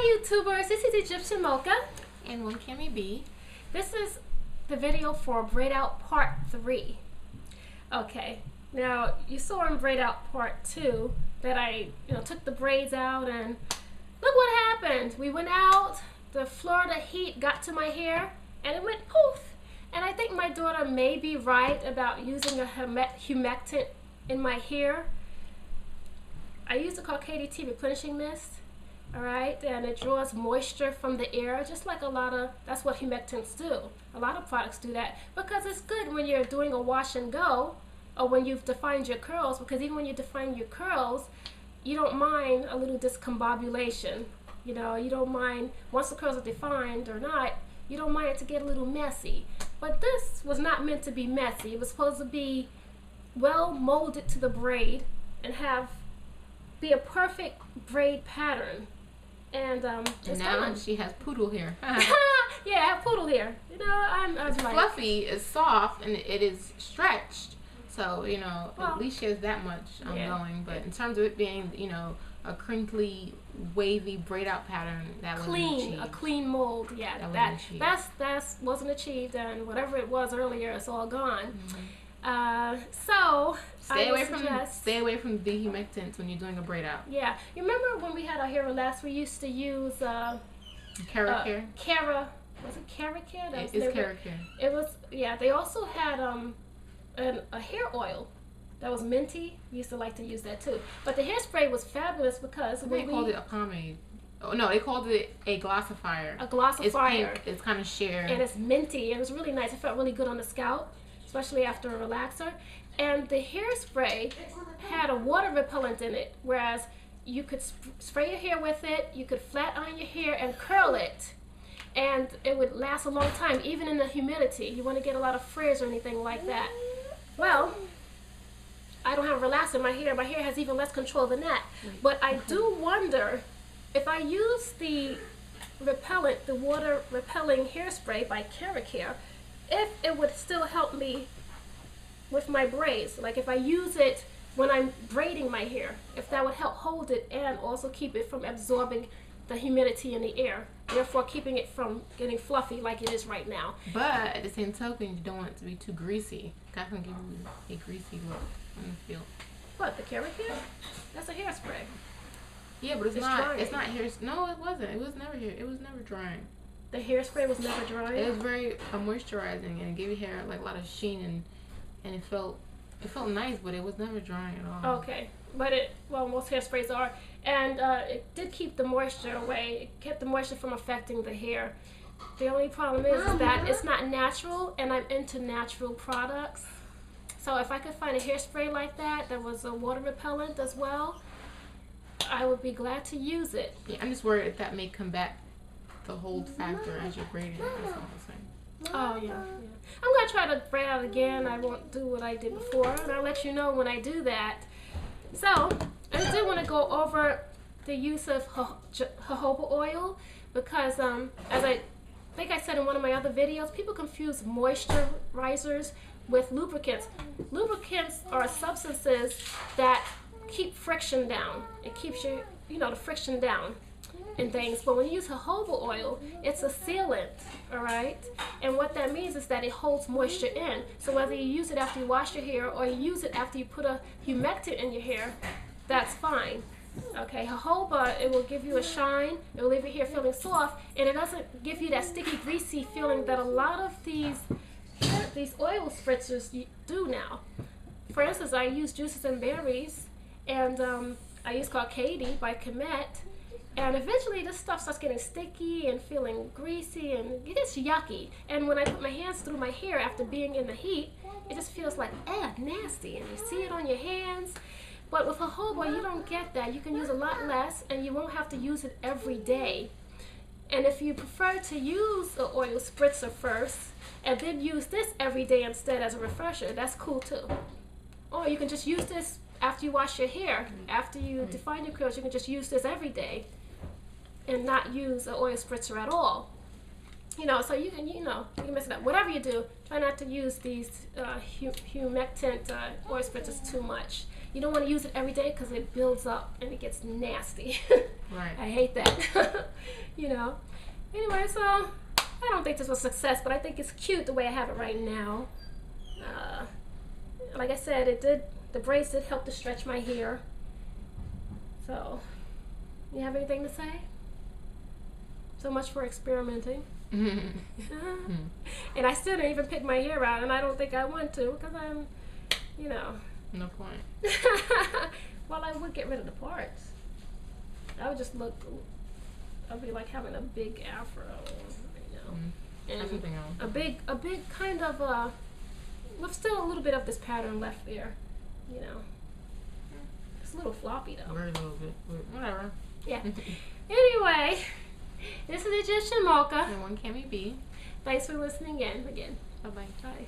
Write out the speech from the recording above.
Hi YouTubers, this is Egyptian Mocha. And one Cammy B. This is the video for Braid-Out Part 3. Okay, now you saw in Braid-Out Part 2 that I took the braids out and look what happened. We went out, the Florida heat got to my hair and it went poof. And I think my daughter may be right about using a humectant in my hair. I use the Braid-Out Tea Replenishing Mist. Alright, and it draws moisture from the air, just like that's what humectants do. A lot of products do that because it's good when you're doing a wash and go or when you've defined your curls, because even when you define your curls, you don't mind a little discombobulation. You don't mind, once the curls are defined or not, you don't mind it to get a little messy. But this was not meant to be messy. It was supposed to be well molded to the braid and be a perfect braid pattern. And now she has poodle hair. Yeah, I have poodle hair. It's like fluffy, it's soft, and it is stretched. So at least she has that much going. But in terms of it being a crinkly, wavy braid out pattern, that wasn't achieved. A clean mold. Yeah, that wasn't achieved, and whatever it was earlier, it's all gone. So stay away from the humectants when you're doing a braid out. Yeah, you remember when we had our hair relaxed, we used to use Cara Care. Was it Cara Care? It's Cara Care. It was, yeah. They also had a hair oil that was minty. We used to like to use that too. But the hairspray was fabulous because they called it a pomade. Oh no, they called it a glossifier. A glossifier. It's pink. It's kind of sheer. And it's minty. It was really nice. It felt really good on the scalp, especially after a relaxer. And the hairspray had a water repellent in it, whereas you could spray your hair with it, you could flat iron your hair and curl it, and it would last a long time, even in the humidity. You want to get a lot of frizz or anything like that. Well, I don't have a relaxer in my hair. My hair has even less control than that. But I do wonder if I use the repellent, the water repelling hairspray by Cara Care, if it would still help me with my braids. Like if I use it when I'm braiding my hair, if that would help hold it and also keep it from absorbing the humidity in the air, therefore keeping it from getting fluffy like it is right now. But at the same token, you don't want it to be too greasy. That can give you a greasy look on the feel. What, the Cara Care? That's a hairspray. Yeah, but it's not drying. It's not hair. No, it wasn't. It was never hair. It was never drying. The hairspray was never drying? It was very moisturizing, and it gave your hair like a lot of sheen, and it felt nice, but it was never drying at all. Okay, but most hairsprays are, and it did keep the moisture away. It kept the moisture from affecting the hair. The only problem is that it's not natural, and I'm into natural products. So if I could find a hairspray like that was a water repellent as well, I would be glad to use it. Yeah, I'm just worried that may combat the hold factor as you're braiding. That's all I'm saying. Oh yeah. I'm gonna try to braid out again. I won't do what I did before, and I'll let you know when I do that. So I do want to go over the use of jojoba oil because, as I think I said in one of my other videos, people confuse moisturizers with lubricants. Lubricants are substances that keep friction down. It keeps the friction down and things. But when you use jojoba oil, it's a sealant, all right? And what that means is that it holds moisture in. So whether you use it after you wash your hair or you use it after you put a humectant in your hair, that's fine. Okay, jojoba, it will give you a shine, it will leave your hair feeling soft, and it doesn't give you that sticky, greasy feeling that a lot of these oil spritzers do now. For instance, I use juices and berries, and I use Braid-Out by Comet, and eventually this stuff starts getting sticky and feeling greasy and it gets yucky. And when I put my hands through my hair after being in the heat, it just feels like nasty, and you see it on your hands. But with jojoba, you don't get that. You can use a lot less, and you won't have to use it every day. And if you prefer to use an oil spritzer first and then use this every day instead as a refresher, that's cool too. Or you can just use this after you wash your hair. After you define your curls, you can just use this every day and not use an oil spritzer at all. So you can mess it up. Whatever you do, try not to use these humectant oil spritzers too much. you don't want to use it every day because it builds up and it gets nasty. Right. I hate that. You know. Anyway, so I don't think this was a success, but I think it's cute the way I have it right now. Like I said, the braids did help to stretch my hair. So, you have anything to say? So much for experimenting. And I still didn't even pick my hair out, and I don't think I want to because I'm, you know. No point. Well, I would get rid of the parts. I would just look. I'd be like having a big afro, you know, and something else. a big kind of with still a little bit of this pattern left there, you know. It's a little floppy though. Very little bit, but whatever. Yeah. Anyway, this is Egyptian Mocha. And one Cammy B. Thanks for listening in again. Bye-bye. Bye.